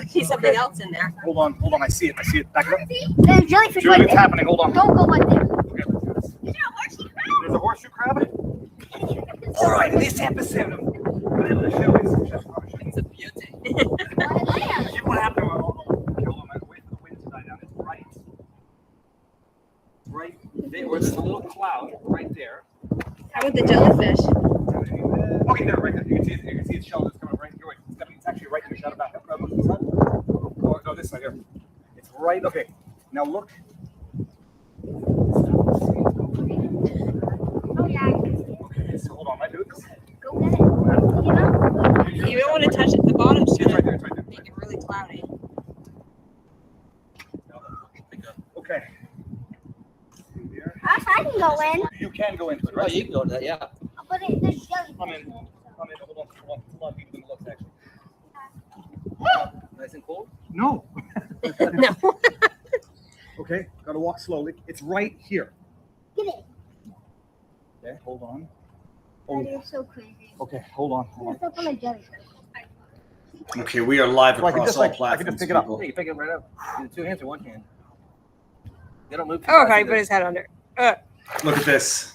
see something else in there. Hold on. I see it. Back it up. There's jellyfish right It's there. happening. Hold on. Don't go right there. Okay, let's do this. There's a horseshoe crab. All right, in this episode of the show It's a beauty. what happened? Kill them and wait for the wind to die down. It's right there, where there's a little cloud right there. How about the jellyfish? Okay, there, right there. You can see its shell that's coming right here. It's actually right in the shadow back up. Oh, no, this side here. It's right. Okay, now look. Oh yeah. Okay, so hold on, I do this. Go get it. You know? You don't want to touch it. The bottom's It's right there. It's right there. make it really cloudy. Okay. I can go in. You can go into it, Oh, right? you can go to that, yeah. But there's jellyfish. Come in. Hold on. Even looks actually. Nice and cold? No. No. Okay, gotta walk slowly. It's right here. Get it. Okay, hold on. That is so crazy. Okay, hold on. It's up on a jellyfish. Okay, we are live So I can across just, all I can platforms. just pick it up. people. Yeah, you pick it right up. With 2 hands or 1 hand. They don't move. Oh, okay, put his head under. Look at this.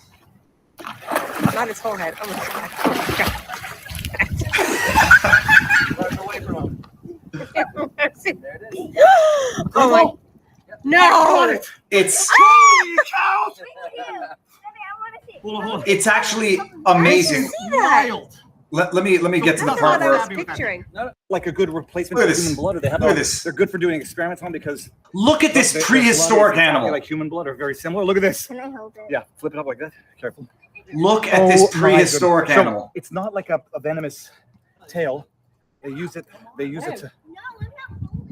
Not his whole head. Oh my god. Oh my god. Run away from him. There it is. Oh my. No. It's Holy cow! Hold on. it's actually amazing. See that? Wild. Let me get to the That's part what I where was picturing. Like a good replacement Look for at this. human blood. Or they have Look at this. They're good for doing experiments on because look at this their blood prehistoric is exactly animal. like human blood, are very similar. Look at this. Can I hold it? Yeah, flip it up like that. Careful. Look at this Oh, my prehistoric goodness. So, animal. it's not like a venomous tail. They use it to.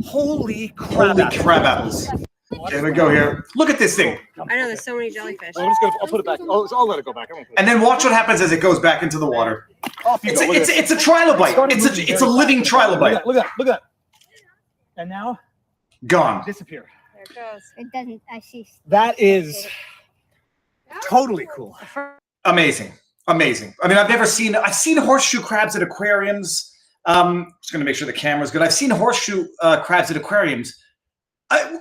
Holy crap! Holy crab apples. Okay, we go here. Look at this thing. I know there's so many jellyfish. I'll put it back. I'll let it go back. I won't put it And then watch what happens as it goes back into the water. Off you It's go. a, Look at it's, this. it's a trilobite. Started It's moving a very living fast. trilobite. Look at that. And now Gone. disappear. There it goes. It doesn't. I see. That is totally cool. Amazing. I mean, I've seen horseshoe crabs at aquariums. Just going to make sure the camera's good. I've seen horseshoe crabs at aquariums.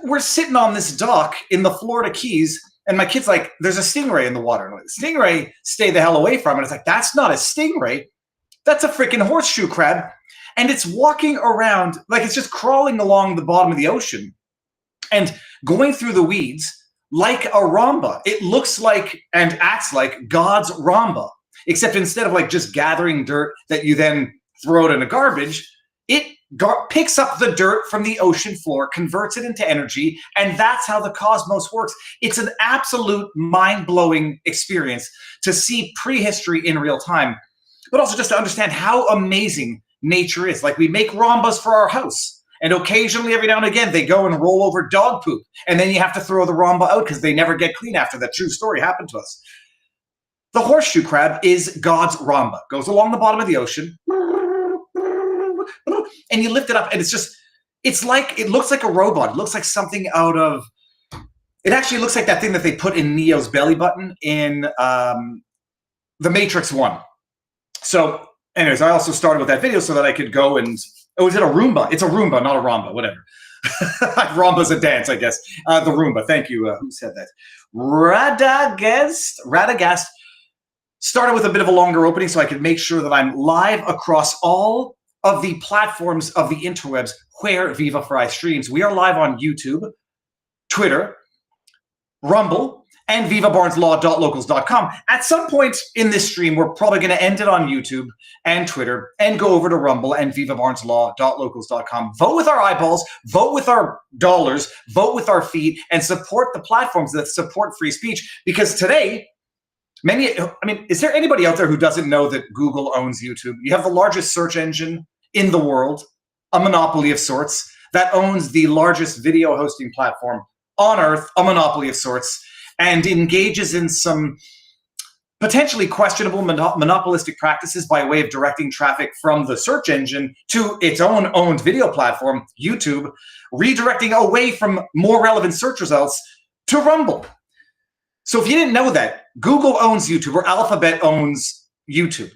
We're sitting on this dock in the Florida Keys, and my kid's like, there's a stingray in the water. I'm like, stingray, stay the hell away from it. It's like, that's not a stingray. That's a freaking horseshoe crab. And it's walking around, like it's just crawling along the bottom of the ocean and going through the weeds like a rhomba. It looks like and acts like God's rhomba, except instead of like just gathering dirt that you then throw it in the garbage, it picks up the dirt from the ocean floor, converts it into energy, and that's how the cosmos works. It's an absolute mind-blowing experience to see prehistory in real time, but also just to understand how amazing nature is. Like, we make rhombas for our house, and occasionally, every now and again, they go and roll over dog poop, and then you have to throw the rhomba out because they never get clean after that. True story happened to us. The horseshoe crab is God's rhomba. Goes along the bottom of the ocean, and you lift it up, and it looks like a robot. It looks like something out of, it actually looks like that thing that they put in Neo's belly button in The Matrix 1. So anyways, I also started with that video so that I could go and, oh, is it a Roomba? It's a Roomba, not a Rhomba, whatever. Romba's a dance, I guess. The Roomba, thank you. Who said that? Radagast started with a bit of a longer opening so I could make sure that I'm live across all of the platforms of the interwebs where Viva Frei streams. We are live on YouTube, Twitter, Rumble, and vivabarneslaw.locals.com. At some point in this stream, we're probably going to end it on YouTube and Twitter and go over to Rumble and vivabarneslaw.locals.com. Vote with our eyeballs, vote with our dollars, vote with our feet, and support the platforms that support free speech. Because today, is there anybody out there who doesn't know that Google owns YouTube? You have the largest search engine in the world, a monopoly of sorts, that owns the largest video hosting platform on earth, a monopoly of sorts, and engages in some potentially questionable monopolistic practices by way of directing traffic from the search engine to its own owned video platform, YouTube, redirecting away from more relevant search results to Rumble. So if you didn't know that, Google owns YouTube, or Alphabet owns YouTube.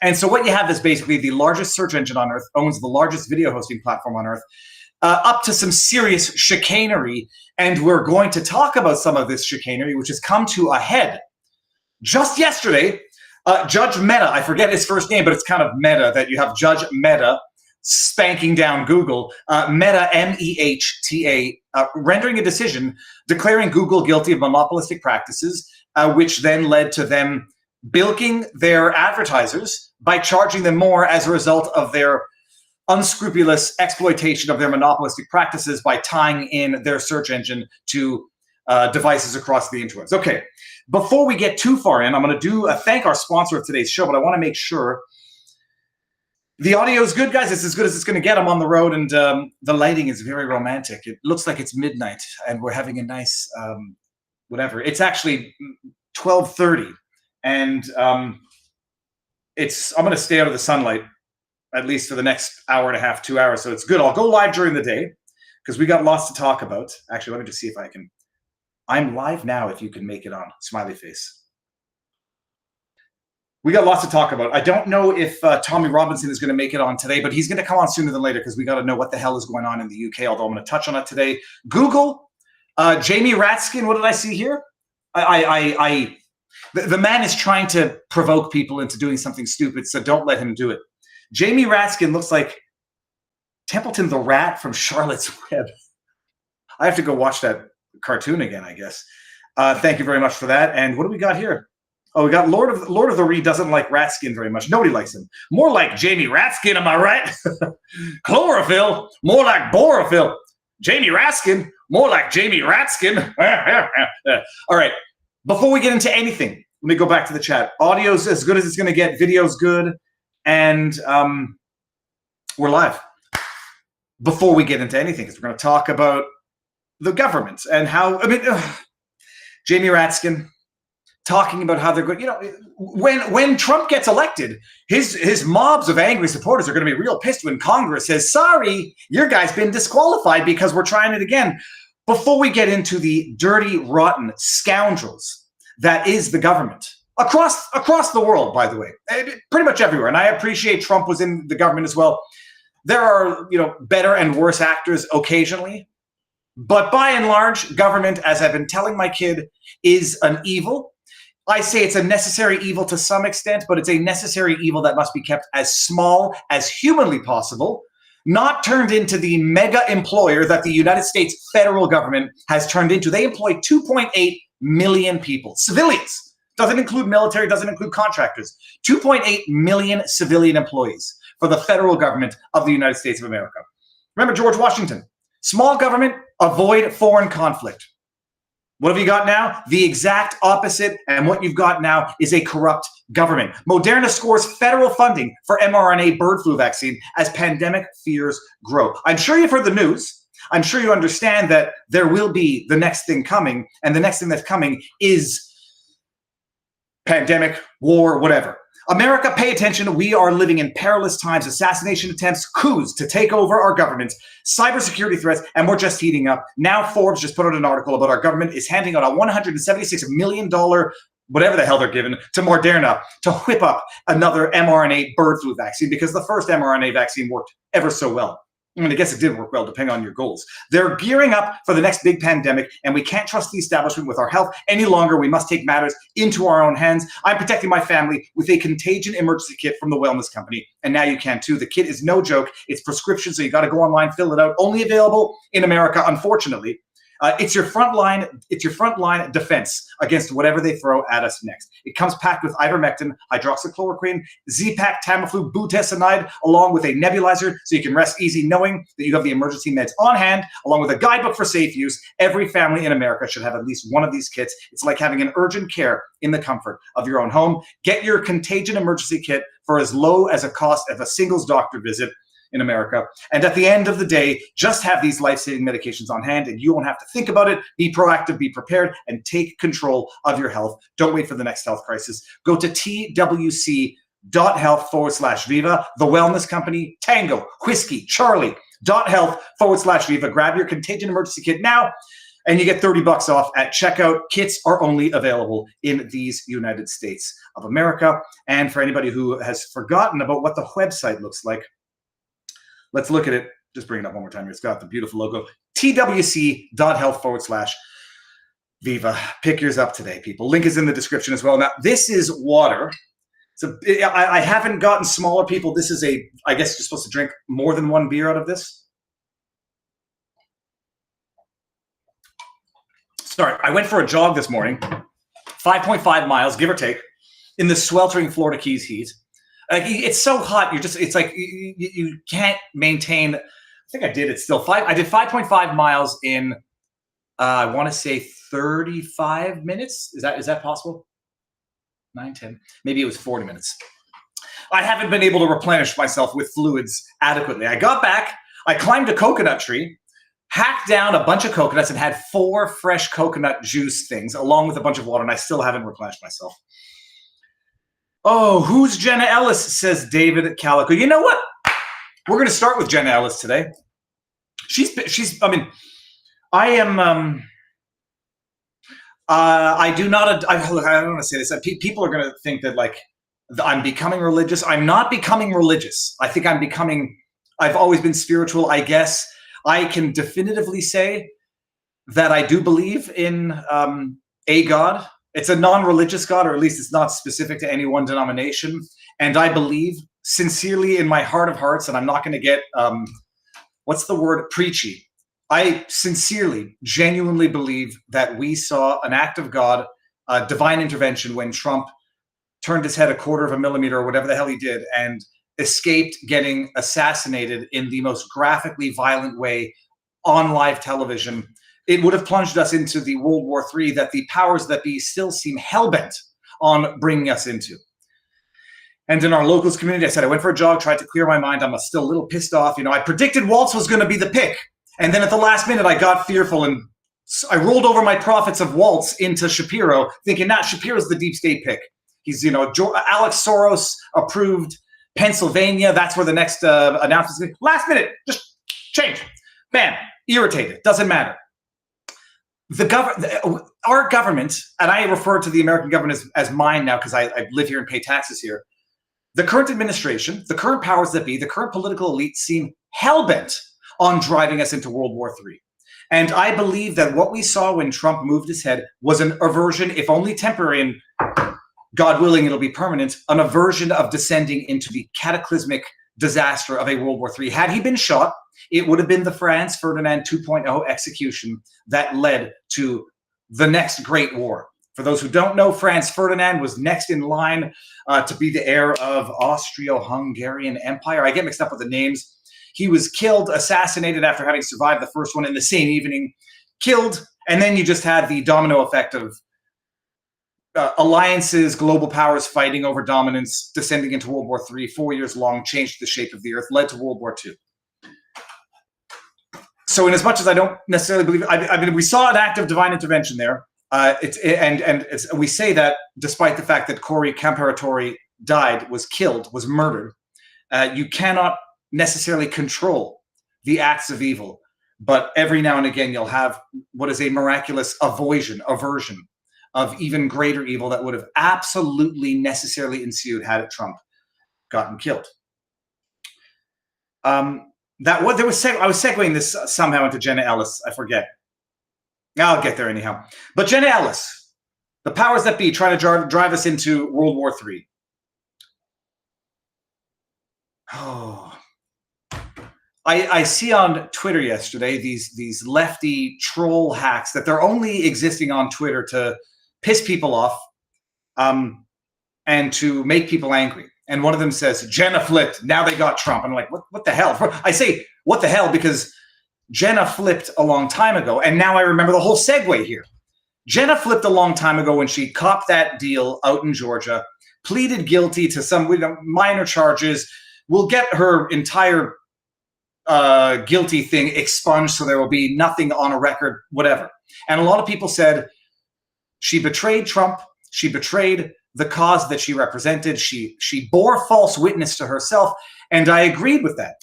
And so what you have is basically the largest search engine on earth, owns the largest video hosting platform on earth, up to some serious chicanery. And we're going to talk about some of this chicanery, which has come to a head. Just yesterday, Judge Mehta, I forget his first name, but it's kind of meta that you have Judge Mehta spanking down Google, Mehta, M-E-H-T-A, rendering a decision declaring Google guilty of monopolistic practices, which then led to them bilking their advertisers by charging them more as a result of their unscrupulous exploitation of their monopolistic practices by tying in their search engine to devices across the interwebs. Okay, before we get too far in, I'm going to thank our sponsor of today's show, but I want to make sure the audio is good, guys. It's as good as it's going to get. I'm on the road, and the lighting is very romantic. It looks like it's midnight, and we're having a nice whatever. It's actually 12:30, and I'm going to stay out of the sunlight at least for the next hour and a half, 2 hours. So it's good. I'll go live during the day because we got lots to talk about. Actually, let me just see if I can. I'm live now. If you can make it on, smiley face. We got lots to talk about. I don't know if Tommy Robinson is going to make it on today, but he's going to come on sooner than later because we got to know what the hell is going on in the UK, although I'm going to touch on it today. Google, Jamie Raskin, what did I see here? The man is trying to provoke people into doing something stupid, so don't let him do it. Jamie Raskin looks like Templeton the Rat from Charlotte's Web. I have to go watch that cartoon again, I guess. Thank you very much for that. And what do we got here? Oh, we got Lord of the Ree doesn't like Raskin very much. Nobody likes him. More like Jamie Raskin, am I right? Chlorophyll, more like Borophyll. Jamie Raskin, more like Jamie Ratskin. All right. Before we get into anything, let me go back to the chat. Audio's as good as it's going to get. Video's good. And we're live. Before we get into anything, because we're going to talk about the government and how, Jamie Ratskin talking about how they're going, when Trump gets elected, his mobs of angry supporters are going to be real pissed when Congress says, sorry, your guy's been disqualified because we're trying it again. Before we get into the dirty, rotten scoundrels that is the government, across the world, by the way, pretty much everywhere. And I appreciate Trump was in the government as well. There are, better and worse actors occasionally. But by and large, government, as I've been telling my kid, is an evil. I say it's a necessary evil to some extent, but it's a necessary evil that must be kept as small as humanly possible, not turned into the mega employer that the United States federal government has turned into. They employ 2.8 million people, civilians. Doesn't include military, doesn't include contractors. 2.8 million civilian employees for the federal government of the United States of America. Remember George Washington, small government, avoid foreign conflict. What have you got now? The exact opposite, and what you've got now is a corrupt government. Moderna scores federal funding for mRNA bird flu vaccine as pandemic fears grow. I'm sure you've heard the news. I'm sure you understand that there will be the next thing coming, and the next thing that's coming is pandemic, war, whatever. America, pay attention. We are living in perilous times. Assassination attempts, coups to take over our government, cybersecurity threats, and we're just heating up. Now Forbes just put out an article about our government is handing out a $176 million, whatever the hell they're giving, to Moderna to whip up another mRNA bird flu vaccine because the first mRNA vaccine worked ever so well. I guess it did work well, depending on your goals. They're gearing up for the next big pandemic, and we can't trust the establishment with our health any longer. We must take matters into our own hands. I'm protecting my family with a contagion emergency kit from the wellness company, and now you can too. The kit is no joke. It's prescription, so you got to go online, fill it out. Only available in America, unfortunately. It's your frontline defense against whatever they throw at us next. It comes packed with ivermectin, hydroxychloroquine, Z-Pak, Tamiflu, budesonide, along with a nebulizer, so you can rest easy knowing that you have the emergency meds on hand, along with a guidebook for safe use. Every family in America should have at least one of these kits. It's like having an urgent care in the comfort of your own home. Get your contagion emergency kit for as low as a cost of a singles doctor visit in America. And at the end of the day, just have these life-saving medications on hand and you won't have to think about it. Be proactive, be prepared, and take control of your health. Don't wait for the next health crisis. Go to twc.health/Viva, the wellness company, Tango, Whiskey, Charlie.health/Viva. Grab your contagion emergency kit now. and you get $30 off at checkout. Kits are only available in these United States of America. And for anybody who has forgotten about what the website looks like, let's look at it. Just bring it up one more time. It's got the beautiful logo, twc.health/Viva. Pick yours up today, people. Link is in the description as well. Now, this is water. So I haven't gotten smaller, people. This is I guess you're supposed to drink more than one beer out of this. Sorry, I went for a jog this morning, 5.5 miles, give or take, in the sweltering Florida Keys heat. It's so hot, it's like you can't maintain. I think I did it still. I did 5.5 miles in, I want to say 35 minutes. Is that possible? 9, 10, maybe it was 40 minutes. I haven't been able to replenish myself with fluids adequately. I got back, I climbed a coconut tree, hacked down a bunch of coconuts and had 4 fresh coconut juice things along with a bunch of water, and I still haven't replenished myself. Oh, who's Jenna Ellis, says David Calico. You know what? We're going to start with Jenna Ellis today. I mean, I am, I don't want to say this. People are going to think that like I'm becoming religious. I'm not becoming religious. I think I've always been spiritual, I guess. I can definitively say that I do believe in a God. It's a non-religious God, or at least it's not specific to any one denomination. And I believe sincerely in my heart of hearts, and I'm not going to get, what's the word, preachy. I sincerely, genuinely believe that we saw an act of God, divine intervention, when Trump turned his head 1/4 millimeter or whatever the hell he did and escaped getting assassinated in the most graphically violent way on live television. It would have plunged us into the World War III that the powers that be still seem hell-bent on bringing us into. And in our locals community, I said I went for a jog, tried to clear my mind. I'm still a little pissed off. You know, I predicted Waltz was going to be the pick. And then at the last minute, I got fearful and I rolled over my profits of Waltz into Shapiro, thinking, Shapiro's the deep state pick. He's, Alex Soros approved Pennsylvania. That's where the next announcement is going to be. Last minute, just change. Bam. Irritated. Doesn't matter. Our government, and I refer to the American government as mine now because I live here and pay taxes here. The current administration, the current powers that be, the current political elite seem hell-bent on driving us into World War III. And I believe that what we saw when Trump moved his head was an aversion, if only temporary, and God willing, it'll be permanent, an aversion of descending into the cataclysmic disaster of a World War III. Had he been shot, it would have been the Franz Ferdinand 2.0 execution that led to the next great war. For those who don't know, Franz Ferdinand was next in line to be the heir of Austro-Hungarian Empire. I get mixed up with the names. He was killed, assassinated after having survived the first one in the same evening, killed, and then you just had the domino effect of alliances, global powers fighting over dominance, descending into World War III, 4 years long, changed the shape of the earth, led to World War II. So in as much as I don't necessarily believe, I mean, we saw an act of divine intervention there. We say that despite the fact that Corey Camperatori died, was killed, was murdered. You cannot necessarily control the acts of evil, but every now and again you'll have what is a miraculous aversion of even greater evil that would have absolutely necessarily ensued had Trump gotten killed. I was segueing this somehow into Jenna Ellis. I forget. I'll get there anyhow. But Jenna Ellis, the powers that be trying to drive us into World War III. Oh. I see on Twitter yesterday these lefty troll hacks that they're only existing on Twitter to piss people off and to make people angry. And one of them says, Jenna flipped. Now they got Trump. I'm like, what the hell? I say, what the hell? Because Jenna flipped a long time ago. And now I remember the whole segue here. Jenna flipped a long time ago when she copped that deal out in Georgia, pleaded guilty to some minor charges. We'll get her entire guilty thing expunged so there will be nothing on a record, whatever. And a lot of people said she betrayed Trump. She betrayed the cause that she represented. She bore false witness to herself. And I agreed with that.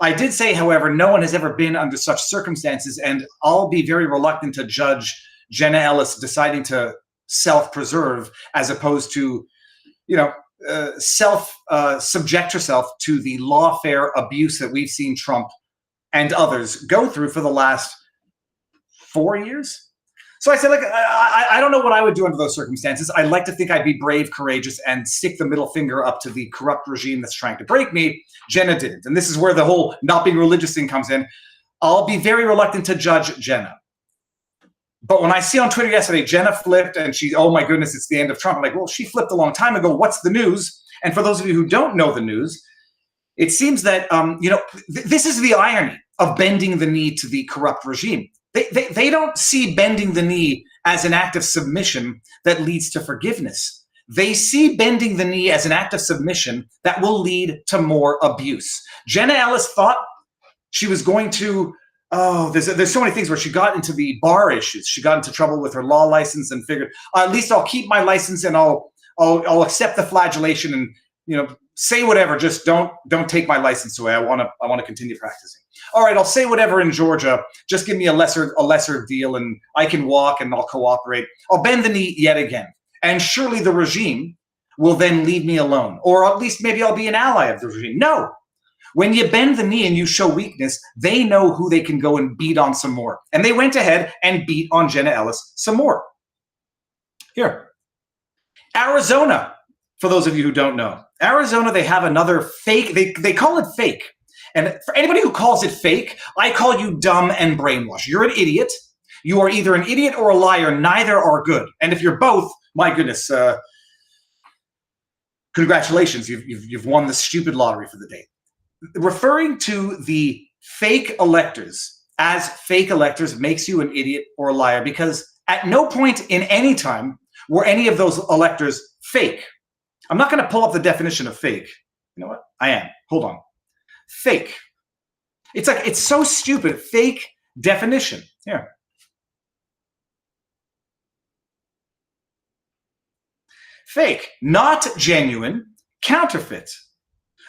I did say, however, no one has ever been under such circumstances, and I'll be very reluctant to judge Jenna Ellis deciding to self-preserve as opposed to, subject herself to the lawfare abuse that we've seen Trump and others go through for the last 4 years. So I said, I don't know what I would do under those circumstances. I'd like to think I'd be brave, courageous, and stick the middle finger up to the corrupt regime that's trying to break me. Jenna didn't. And this is where the whole not being religious thing comes in. I'll be very reluctant to judge Jenna. But when I see on Twitter yesterday, Jenna flipped and oh my goodness, it's the end of Trump. I'm like, well, she flipped a long time ago. What's the news? And for those of you who don't know the news, it seems that, this is the irony of bending the knee to the corrupt regime. They don't see bending the knee as an act of submission that leads to forgiveness. They see bending the knee as an act of submission that will lead to more abuse. Jenna Ellis thought she was going to, there's so many things where she got into the bar issues. She got into trouble with her law license and figured, at least I'll keep my license and I'll accept the flagellation and, say whatever, just don't take my license away. I want to continue practicing. All right, I'll say whatever in Georgia. Just give me a lesser deal and I can walk and I'll cooperate. I'll bend the knee yet again. And surely the regime will then leave me alone. Or at least maybe I'll be an ally of the regime. No. When you bend the knee and you show weakness, they know who they can go and beat on some more. And they went ahead and beat on Jenna Ellis some more. Here. Arizona, for those of you who don't know. Arizona, they have another fake, they call it fake. And for anybody who calls it fake, I call you dumb and brainwashed. You're an idiot. You are either an idiot or a liar. Neither are good. And if you're both, my goodness, congratulations. You've won the stupid lottery for the day. Referring to the fake electors as fake electors makes you an idiot or a liar because at no point in any time were any of those electors fake. I'm not going to pull up the definition of fake. You know what? I am. Hold on. Fake. It's so stupid. Fake definition. Here. Fake. Not genuine. Counterfeit.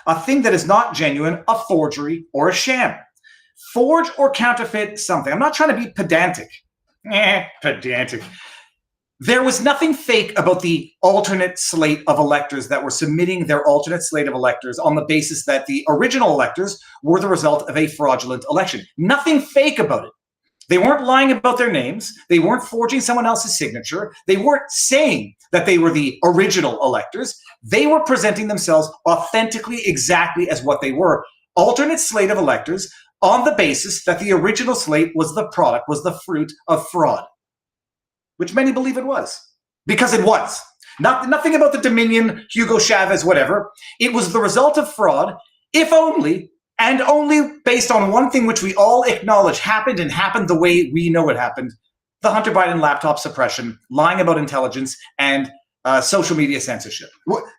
A thing that is not genuine, a forgery or a sham. Forge or counterfeit something. I'm not trying to be pedantic. Pedantic. There was nothing fake about the alternate slate of electors that were submitting their alternate slate of electors on the basis that the original electors were the result of a fraudulent election. Nothing fake about it. They weren't lying about their names. They weren't forging someone else's signature. They weren't saying that they were the original electors. They were presenting themselves authentically exactly as what they were. Alternate slate of electors on the basis that the original slate was the product, was the fruit of fraud. Which many believe it was. Because it was. Nothing about the Dominion, Hugo Chavez, whatever. It was the result of fraud, if only, and only based on one thing which we all acknowledge happened and happened the way we know it happened. The Hunter Biden laptop suppression, lying about intelligence, and social media censorship.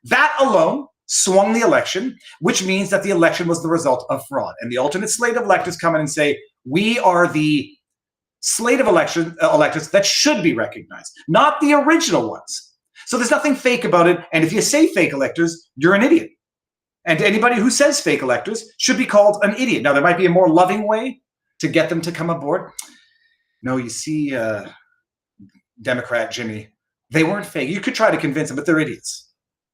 That alone swung the election, which means that the election was the result of fraud. And the alternate slate of electors come in and say, we are the slate of electors that should be recognized, not the original ones. So there's nothing fake about it. And if you say fake electors, you're an idiot. And anybody who says fake electors should be called an idiot. Now, there might be a more loving way to get them to come aboard. No, you see, Democrat Jimmy, they weren't fake. You could try to convince them, but they're idiots.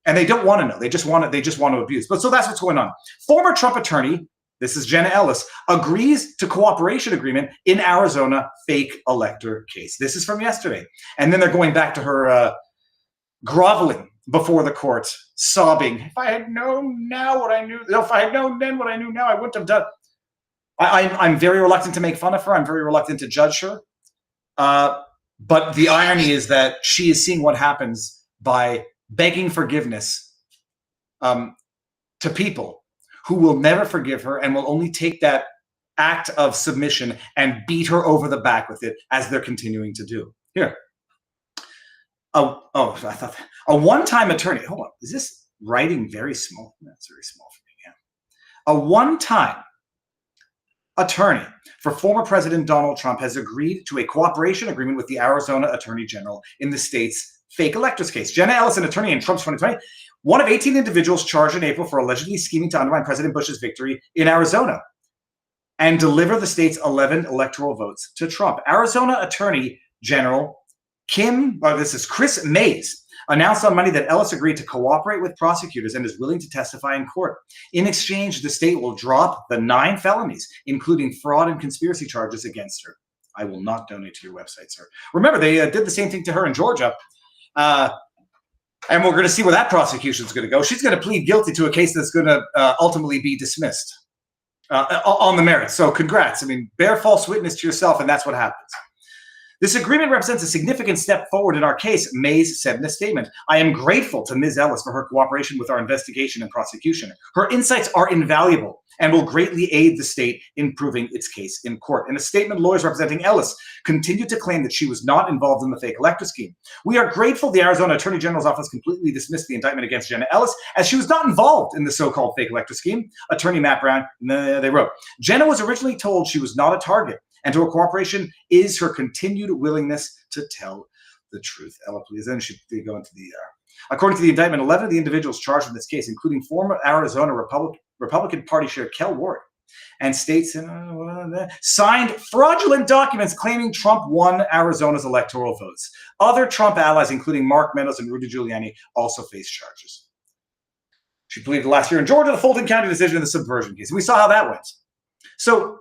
And they don't want to know. They just want to abuse. But so that's what's going on. Former Trump attorney, this is Jenna Ellis, agrees to cooperation agreement in Arizona fake elector case. This is from yesterday. And then they're going back to her groveling before the court, sobbing. If I had known now what I knew, if I had known then what I knew now, I wouldn't have done. I'm very reluctant to make fun of her. I'm very reluctant to judge her. But the irony is that she is seeing what happens by begging forgiveness to people who will never forgive her and will only take that act of submission and beat her over the back with it as they're continuing to do. Here. I thought a one-time attorney. Hold on. Is this writing very small? That's very small for me. Yeah. A one-time attorney for former President Donald Trump has agreed to a cooperation agreement with the Arizona Attorney General in the state's fake electors case. Jenna Ellis, an attorney in Trump's 2020, one of 18 individuals charged in April for allegedly scheming to undermine President Bush's victory in Arizona. and deliver the state's 11 electoral votes to Trump. Arizona Attorney General Chris Mays announced on Monday that Ellis agreed to cooperate with prosecutors and is willing to testify in court. In exchange, the state will drop the 9 felonies, including fraud and conspiracy charges against her. I will not donate to your website, sir. Remember, they did the same thing to her in Georgia. And we're going to see where that prosecution is going to go. She's going to plead guilty to a case that's going to ultimately be dismissed on the merits. So congrats. I mean, bear false witness to yourself, and that's what happens. This agreement represents a significant step forward in our case, Mays said in a statement. I am grateful to Ms. Ellis for her cooperation with our investigation and prosecution. Her insights are invaluable and will greatly aid the state in proving its case in court. In a statement, lawyers representing Ellis continued to claim that she was not involved in the fake elector scheme. We are grateful the Arizona Attorney General's office completely dismissed the indictment against Jenna Ellis as she was not involved in the so-called fake elector scheme. Attorney Matt Brown, they wrote, Jenna was originally told she was not a target, and her cooperation is her continued willingness to tell the truth. Ella, please. Then they go into the. According to the indictment, 11 of the individuals charged in this case, including former Arizona Republican Party Chair Kel Ward, and states signed fraudulent documents claiming Trump won Arizona's electoral votes. Other Trump allies, including Mark Meadows and Rudy Giuliani, also face charges. She pleaded last year in Georgia the Fulton County decision in the subversion case. We saw how that went. So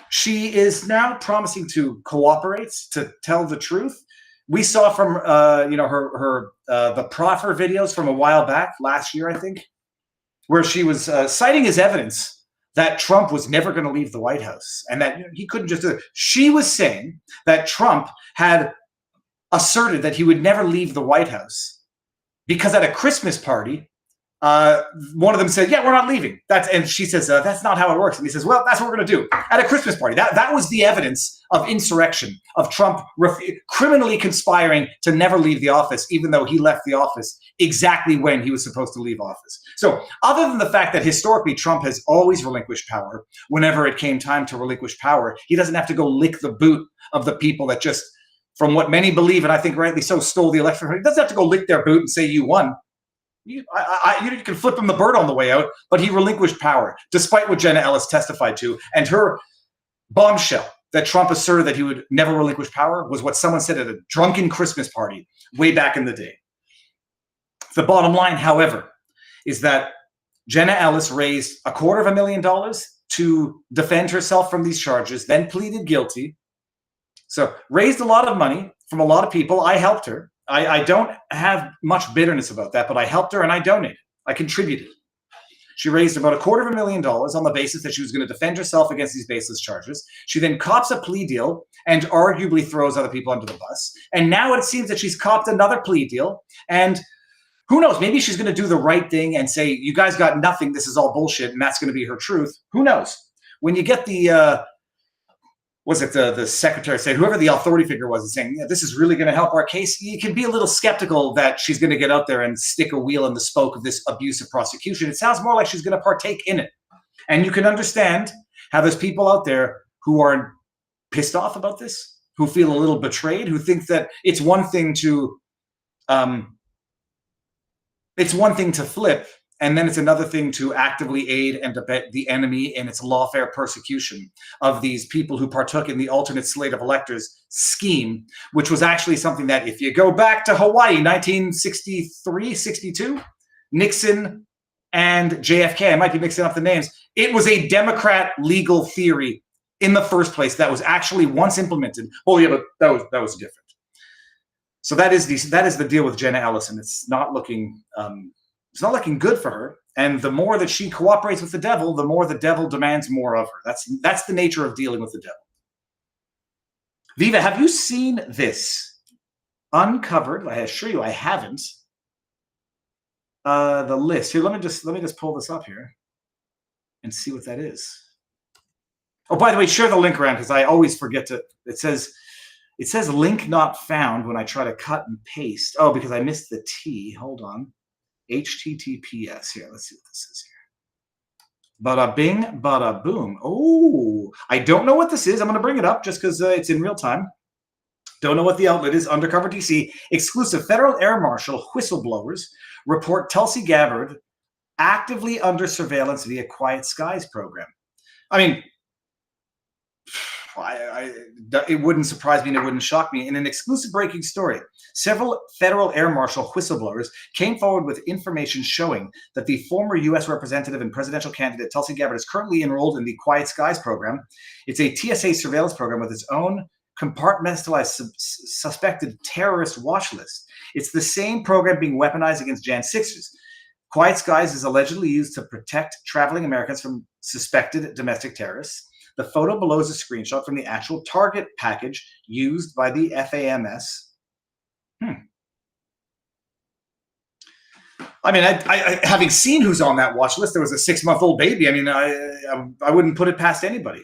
she is now promising to cooperate, to tell the truth. We saw from the proffer videos from a while back, last year, I think, where she was citing as evidence that Trump was never going to leave the White House and that he couldn't just do it. She was saying that Trump had asserted that he would never leave the White House because at a Christmas party, one of them said, yeah, we're not leaving. And she says, that's not how it works. And he says, well, that's what we're going to do at a Christmas party. That was the evidence of insurrection, of Trump criminally conspiring to never leave the office, even though he left the office exactly when he was supposed to leave office. So other than the fact that historically Trump has always relinquished power, whenever it came time to relinquish power, he doesn't have to go lick the boot of the people that just, from what many believe, and I think rightly so, stole the election. He doesn't have to go lick their boot and say you won. You can flip him the bird on the way out, but he relinquished power, despite what Jenna Ellis testified to. And her bombshell that Trump asserted that he would never relinquish power was what someone said at a drunken Christmas party way back in the day. The bottom line, however, is that Jenna Ellis raised $250,000 to defend herself from these charges, then pleaded guilty. So raised a lot of money from a lot of people. I helped her. I don't have much bitterness about that, but I helped her and I donated. I contributed. She raised about $250,000 on the basis that she was going to defend herself against these baseless charges. She then cops a plea deal and arguably throws other people under the bus. And now it seems that she's copped another plea deal. And who knows? Maybe she's going to do the right thing and say, you guys got nothing. This is all bullshit. And that's going to be her truth. Who knows? When you get the the secretary said, whoever the authority figure was, saying, yeah, this is really going to help our case, you can be a little skeptical that she's going to get out there and stick a wheel in the spoke of this abusive prosecution. It sounds more like she's going to partake in it. And you can understand how there's people out there who are pissed off about this, who feel a little betrayed, who think that it's one thing to flip, and then it's another thing to actively aid and abet the enemy in its lawfare persecution of these people who partook in the alternate slate of electors scheme, which was actually something that, if you go back to Hawaii, 1963, 62, Nixon and JFK, I might be mixing up the names, it was a Democrat legal theory in the first place that was actually once implemented. Oh yeah, but that was different. So that is the deal with Jenna Ellis, and it's not looking good for her. And the more that she cooperates with the devil, the more the devil demands more of her. That's the nature of dealing with the devil. Viva, have you seen this? Uncovered, I assure you I haven't. The list. Here, let me just pull this up here and see what that is. Oh, by the way, share the link around because I always forget to. It says link not found when I try to cut and paste. Oh, because I missed the T. Hold on. HTTPS. Here, let's see what this is here. Bada bing, bada boom. Oh, I don't know what this is. I'm going to bring it up just because it's in real time. Don't know what the outlet is. Undercover DC. Exclusive Federal Air Marshal whistleblowers report Tulsi Gabbard actively under surveillance via Quiet Skies program. I mean, it wouldn't surprise me and it wouldn't shock me. In an exclusive breaking story, several federal air marshal whistleblowers came forward with information showing that the former U.S. representative and presidential candidate Tulsi Gabbard is currently enrolled in the Quiet Skies program. It's a TSA surveillance program with its own compartmentalized suspected terrorist watch list. It's the same program being weaponized against Jan 6ers. Quiet Skies is allegedly used to protect traveling Americans from suspected domestic terrorists. The photo below is a screenshot from the actual target package used by the FAMS. I mean, I having seen who's on that watch list, there was a 6-month-old baby. I mean, I wouldn't put it past anybody.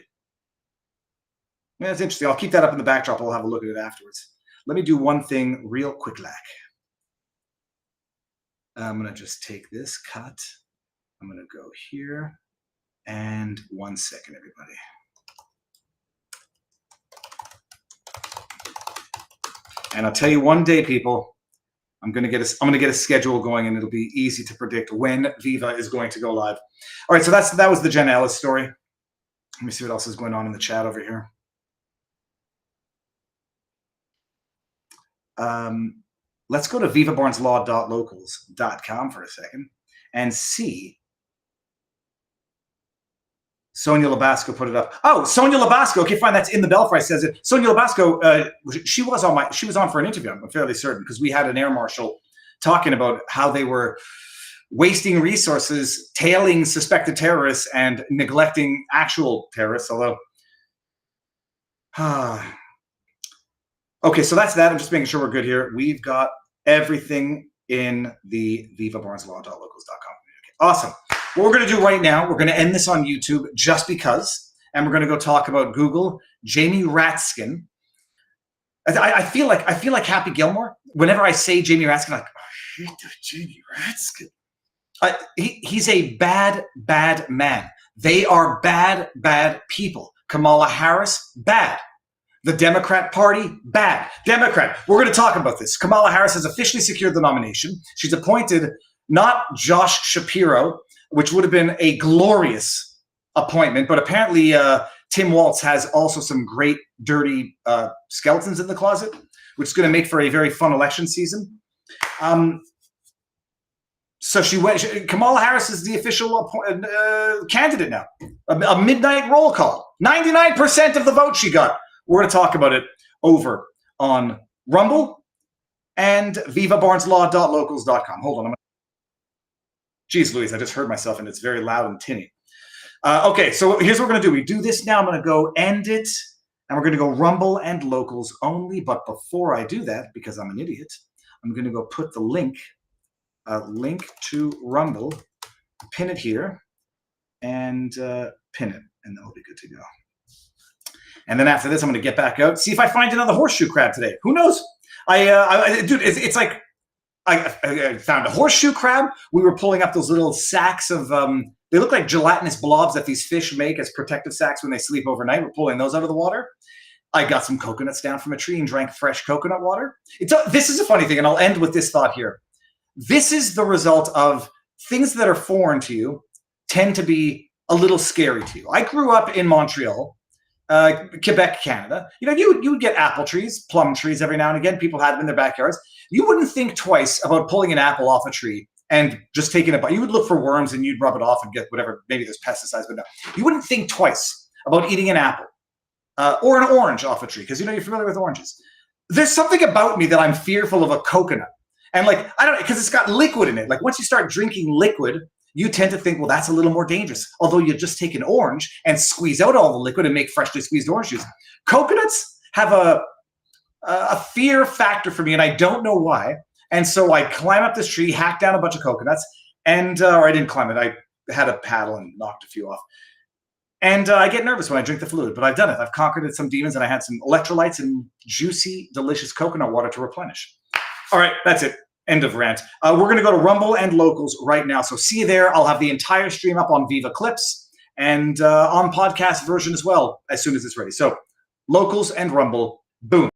Yeah, that's interesting. I'll keep that up in the backdrop. I'll have a look at it afterwards. Let me do one thing real quick, lack. I'm going to just take this cut. I'm going to go here. And 1 second, everybody. And I'll tell you one day, people, I'm going to get a schedule going, and it'll be easy to predict when Viva is going to go live. All right, so that was the Jenna Ellis story. Let me see what else is going on in the chat over here. Let's go to vivabarneslaw.locals.com for a second and see. Sonia Labasco put it up. Oh, Sonia Labasco. Okay, fine. That's in the Belfry says it. Sonia Labasco, she was on for an interview. I'm fairly certain, because we had an air marshal talking about how they were wasting resources, tailing suspected terrorists and neglecting actual terrorists. Although, okay, so that's that. I'm just making sure we're good here. We've got everything in the vivabarneslaw.locals.com. Okay, awesome. What we're going to do right now, we're going to end this on YouTube just because, and we're going to go talk about Google. Jamie Raskin. I feel like Happy Gilmore. Whenever I say Jamie Raskin, I'm like, oh, shit, Jamie Raskin. He's a bad man. They are bad people. Kamala Harris, bad. The Democrat Party, bad. Democrat, we're going to talk about this. Kamala Harris has officially secured the nomination. She's appointed not Josh Shapiro, which would have been a glorious appointment, but apparently Tim Walz has also some great dirty skeletons in the closet, which is going to make for a very fun election season. So Kamala Harris is the official candidate now. A midnight roll call. 99% of the vote she got. We're going to talk about it over on Rumble and vivabarneslaw.locals.com. Hold on. Jeez Louise, I just heard myself and it's very loud and tinny. Okay, so here's what we're going to do. We do this now. I'm going to go end it, and we're going to go Rumble and Locals only. But before I do that, because I'm an idiot, I'm going to go put the link to Rumble, pin it here, and pin it, and then we'll be good to go. And then after this, I'm going to get back out, see if I find another horseshoe crab today. Who knows? Dude, it's like I found a horseshoe crab. We were pulling up those little sacks of, they look like gelatinous blobs that these fish make as protective sacks when they sleep overnight. We're pulling those out of the water. I got some coconuts down from a tree and drank fresh coconut water. This is a funny thing, and I'll end with this thought here. This is the result of things that are foreign to you tend to be a little scary to you. I grew up in Montreal, Quebec, Canada. You know, you would get apple trees, plum trees every now and again. People had them in their backyards. You wouldn't think twice about pulling an apple off a tree and just taking it. You would look for worms and you'd rub it off and get whatever. Maybe there's pesticides, but no. You wouldn't think twice about eating an apple or an orange off a tree, because you're familiar with oranges. There's something about me that I'm fearful of a coconut, and I don't, because it's got liquid in it. Like once you start drinking liquid, you tend to think, well, that's a little more dangerous. Although you just take an orange and squeeze out all the liquid and make freshly squeezed orange juice. Coconuts have a fear factor for me, and I don't know why. And so I climb up this tree, hack down a bunch of coconuts, and or I didn't climb it. I had a paddle and knocked a few off. And I get nervous when I drink the fluid, but I've done it. I've conquered some demons, and I had some electrolytes and juicy, delicious coconut water to replenish. All right, that's it. End of rant. We're going to go to Rumble and Locals right now. So see you there. I'll have the entire stream up on Viva Clips and on podcast version as well as soon as it's ready. So Locals and Rumble, boom.